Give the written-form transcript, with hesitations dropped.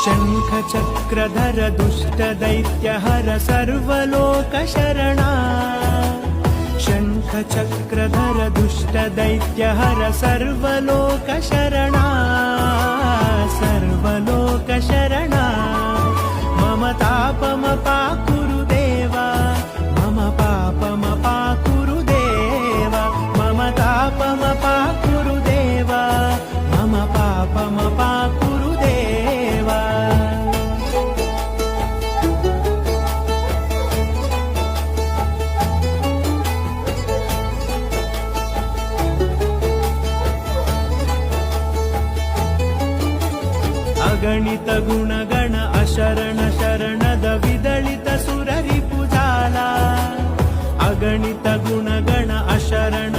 शङ्खचक्रधर दुष्टदैत्यहर सर्वलोकशरणा शङ्खचक्रधर दुष्टदैत्यहर सर्वलोकशरणा सर्वलोकशरणा मम तापमपाकुरु देवा मम पापमपाकुरु देवा मम तापमपाकुरु देवा मम पापमपाकुरु देवा अगणित गुणगण अशरण शरणद विदलित सुररिपुजाला अगणित गुणगण अशरण